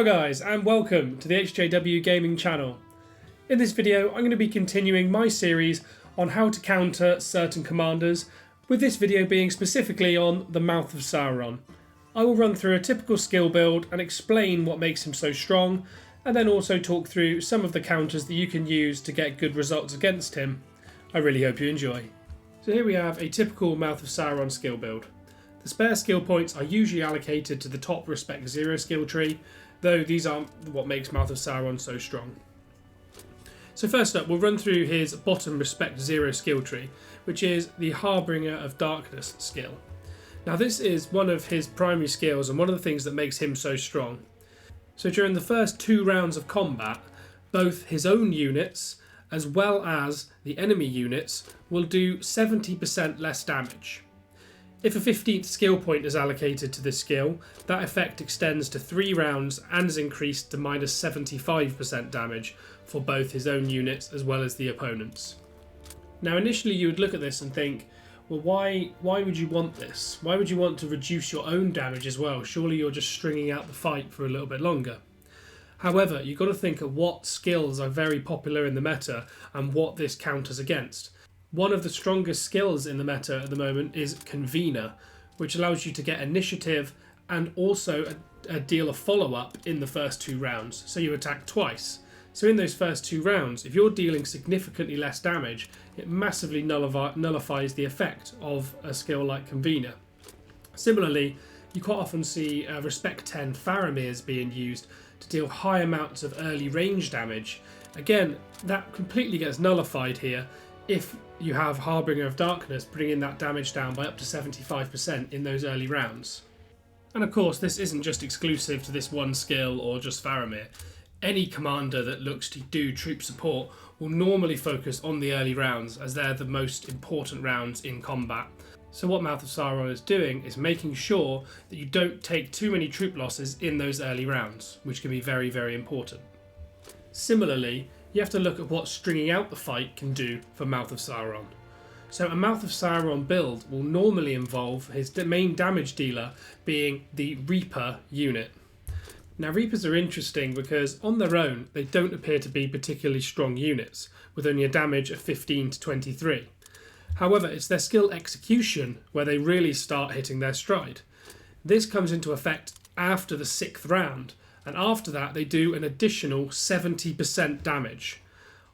Hello guys and welcome to the HJW Gaming channel. In this video I'm going to be continuing my series on how to counter certain commanders, with this video being specifically on the Mouth of Sauron. I will run through a typical skill build and explain what makes him so strong, and then also talk through some of the counters that you can use to get good results against him. I really hope you enjoy. So here we have a typical Mouth of Sauron skill build. The spare skill points are usually allocated to the top Respect 0 skill tree, though these aren't what makes Mouth of Sauron so strong. So first up, we'll run through his bottom Respect 0 skill tree, which is the Harbinger of Darkness skill. Now this is one of his primary skills and one of the things that makes him so strong. So during the first 2 rounds of combat, both his own units as well as the enemy units will do 70% less damage. If a 15th skill point is allocated to this skill, that effect extends to 3 rounds and is increased to minus 75% damage for both his own units as well as the opponent's. Now initially you would look at this and think, well why would you want this? Why would you want to reduce your own damage as well? Surely you're just stringing out the fight for a little bit longer. However, you've got to think of what skills are very popular in the meta and what this counters against. One of the strongest skills in the meta at the moment is Convener, which allows you to get initiative and also a deal of follow-up in the first 2 rounds, so you attack twice. So in those first 2 rounds, if you're dealing significantly less damage, it massively nullifies the effect of a skill like Convener. Similarly, you quite often see Respect 10 Faramir's being used to deal high amounts of early range damage. Again, that completely gets nullified here if you have Harbinger of Darkness bringing that damage down by up to 75% in those early rounds. And of course, this isn't just exclusive to this one skill or just Faramir. Any commander that looks to do troop support will normally focus on the early rounds, as they're the most important rounds in combat. So what Mouth of Sauron is doing is making sure that you don't take too many troop losses in those early rounds, which can be very, very important. Similarly, you have to look at what stringing out the fight can do for Mouth of Sauron. So a Mouth of Sauron build will normally involve his main damage dealer being the Reaper unit. Now Reapers are interesting because on their own they don't appear to be particularly strong units, with only a damage of 15 to 23. However, it's their skill execution where they really start hitting their stride. This comes into effect after the 6th round, and after that they do an additional 70% damage.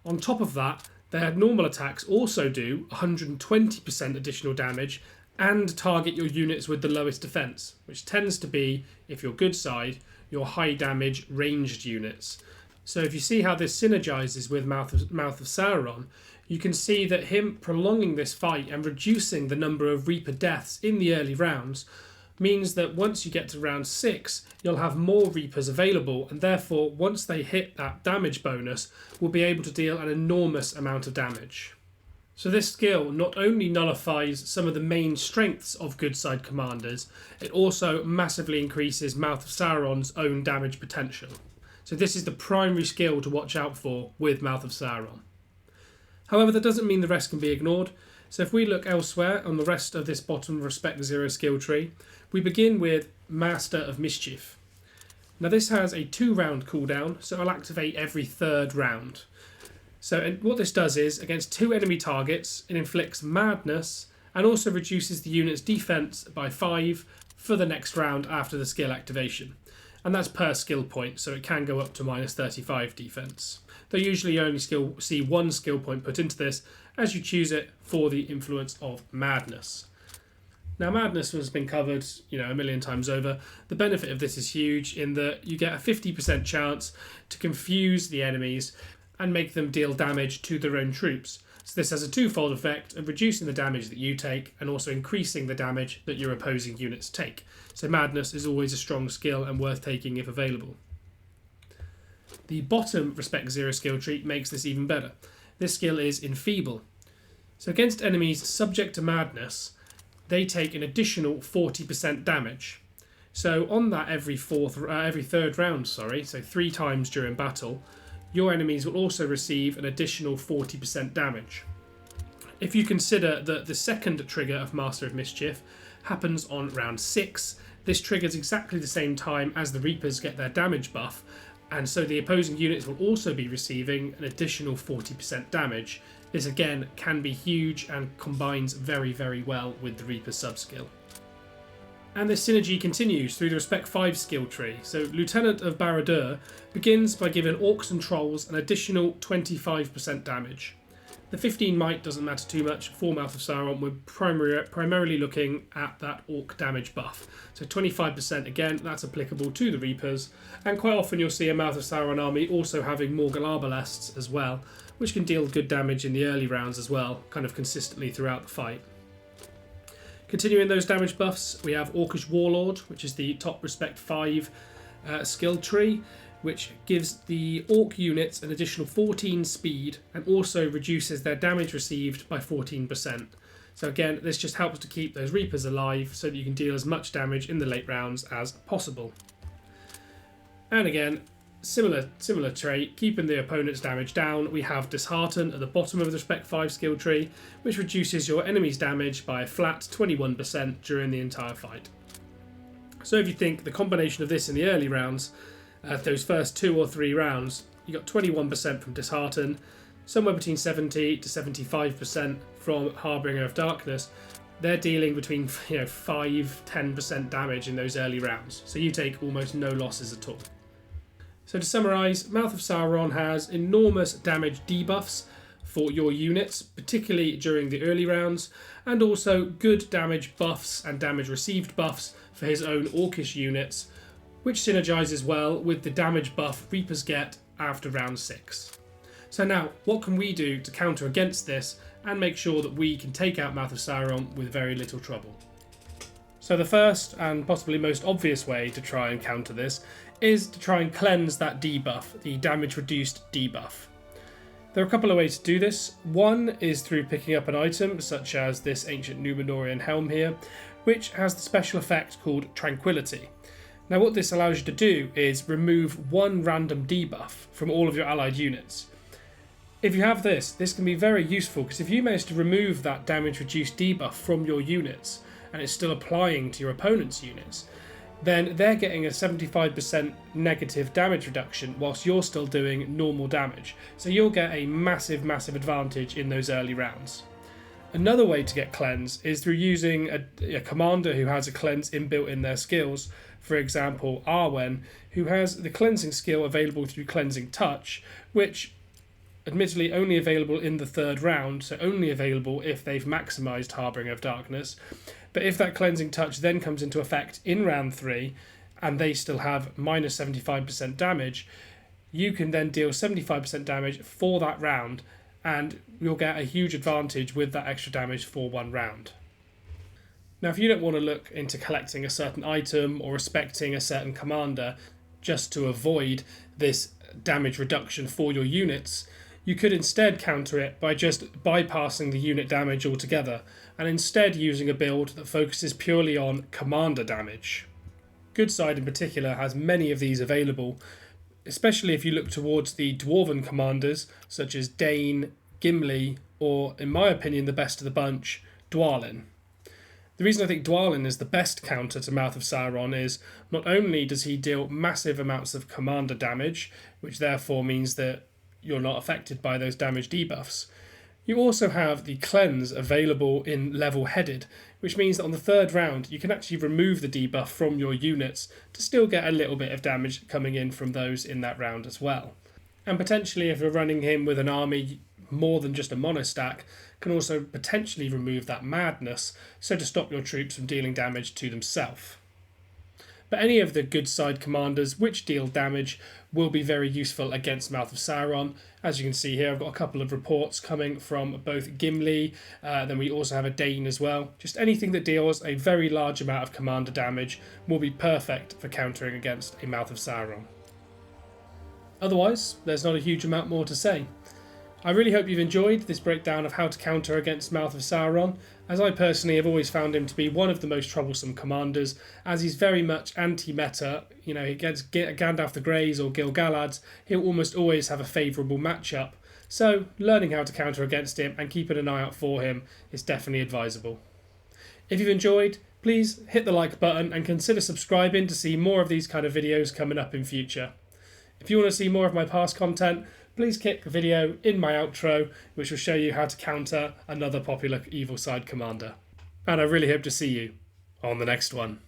On top of that, their normal attacks also do 120% additional damage and target your units with the lowest defense, which tends to be, if you're good side, your high damage ranged units. So if you see how this synergizes with Mouth of Sauron, you can see that him prolonging this fight and reducing the number of Reaper deaths in the early rounds means that once you get to round 6, you'll have more Reapers available, and therefore once they hit that damage bonus, will be able to deal an enormous amount of damage. So this skill not only nullifies some of the main strengths of good side commanders, it also massively increases Mouth of Sauron's own damage potential. So this is the primary skill to watch out for with Mouth of Sauron. However, that doesn't mean the rest can be ignored. So if we look elsewhere on the rest of this bottom Respect 0 skill tree, we begin with Master of Mischief. Now this has a 2-round cooldown, so it'll activate every 3rd round. So what this does is, against 2 enemy targets, it inflicts Madness and also reduces the unit's defense by 5 for the next round after the skill activation. And that's per skill point, so it can go up to minus 35 defense. Though usually you only see 1 skill point put into this, as you choose it for the influence of Madness. Now Madness has been covered, a million times over. The benefit of this is huge in that you get a 50% chance to confuse the enemies and make them deal damage to their own troops. So this has a 2-fold effect of reducing the damage that you take and also increasing the damage that your opposing units take. So Madness is always a strong skill and worth taking if available. The bottom Respect 0 skill tree makes this even better. This skill is Enfeeble. So against enemies subject to Madness, they take an additional 40% damage. So on that every 3rd round, so 3 times during battle, your enemies will also receive an additional 40% damage. If you consider that the second trigger of Master of Mischief happens on round 6, This triggers exactly the same time as the Reapers get their damage buff, and so the opposing units will also be receiving an additional 40% damage. This again can be huge and combines very, very well with the Reaper sub-skill. And this synergy continues through the Respect 5 skill tree. So Lieutenant of Barad-dûr begins by giving Orcs and Trolls an additional 25% damage. The 15 might doesn't matter too much for Mouth of Sauron. We're primarily looking at that Orc damage buff. So 25% again, that's applicable to the Reapers. And quite often you'll see a Mouth of Sauron army also having Morgul Arbalests as well, which can deal good damage in the early rounds as well, kind of consistently throughout the fight. Continuing those damage buffs, we have Orcish Warlord, which is the top Respect 5 skill tree, which gives the Orc units an additional 14 speed and also reduces their damage received by 14%. So again, this just helps to keep those Reapers alive so that you can deal as much damage in the late rounds as possible. And again, similar trait, keeping the opponent's damage down, we have Dishearten at the bottom of the Respect 5 skill tree, which reduces your enemy's damage by a flat 21% during the entire fight. So if you think the combination of this in the early rounds, those first 2 or 3 rounds, you got 21% from Dishearten, somewhere between 70 to 75% from Harbinger of Darkness. They're dealing between 5-10% damage in those early rounds, so you take almost no losses at all. So to summarise, Mouth of Sauron has enormous damage debuffs for your units, particularly during the early rounds, and also good damage buffs and damage received buffs for his own Orcish units, which synergises well with the damage buff Reapers get after round 6. So now, what can we do to counter against this and make sure that we can take out Mouth of Sauron with very little trouble? So the first and possibly most obvious way to try and counter this is to try and cleanse that debuff, the damage reduced debuff. There are a couple of ways to do this. One is through picking up an item such as this ancient Númenórean helm here, which has the special effect called Tranquility. Now what this allows you to do is remove one random debuff from all of your allied units. If you have this can be very useful, because if you manage to remove that damage reduced debuff from your units and it's still applying to your opponent's units, then they're getting a 75% negative damage reduction whilst you're still doing normal damage. So you'll get a massive, massive advantage in those early rounds. Another way to get cleanse is through using a commander who has a cleanse inbuilt in their skills. For example, Arwen, who has the cleansing skill available through Cleansing Touch, which admittedly only available in the 3rd round, so only available if they've maximised Harbinger of Darkness. But if that Cleansing Touch then comes into effect in round 3, and they still have minus 75% damage, you can then deal 75% damage for that round, and you'll get a huge advantage with that extra damage for one round. Now, if you don't want to look into collecting a certain item or respecting a certain commander just to avoid this damage reduction for your units, you could instead counter it by just bypassing the unit damage altogether and instead using a build that focuses purely on commander damage. Good Side in particular has many of these available, especially if you look towards the Dwarven commanders such as Dane, Gimli, or in my opinion the best of the bunch, Dwalin. The reason I think Dwalin is the best counter to Mouth of Sauron is not only does he deal massive amounts of commander damage, which therefore means that you're not affected by those damage debuffs, you also have the cleanse available in level-headed, which means that on the 3rd round you can actually remove the debuff from your units to still get a little bit of damage coming in from those in that round as well. And potentially if you're running him with an army more than just a monostack, can also potentially remove that madness, so to stop your troops from dealing damage to themselves. But any of the Good Side commanders which deal damage will be very useful against Mouth of Sauron. As you can see here, I've got a couple of reports coming from both Gimli, then we also have a Dane as well. Just anything that deals a very large amount of commander damage will be perfect for countering against a Mouth of Sauron. Otherwise, there's not a huge amount more to say. I really hope you've enjoyed this breakdown of how to counter against Mouth of Sauron, as I personally have always found him to be one of the most troublesome commanders, as he's very much anti-meta. Against Gandalf the Greys or Gil-galads, he'll almost always have a favourable matchup, so learning how to counter against him and keeping an eye out for him is definitely advisable. If you've enjoyed, please hit the like button and consider subscribing to see more of these kind of videos coming up in future. If you want to see more of my past content, please click the video in my outro, which will show you how to counter another popular evil side commander. And I really hope to see you on the next one.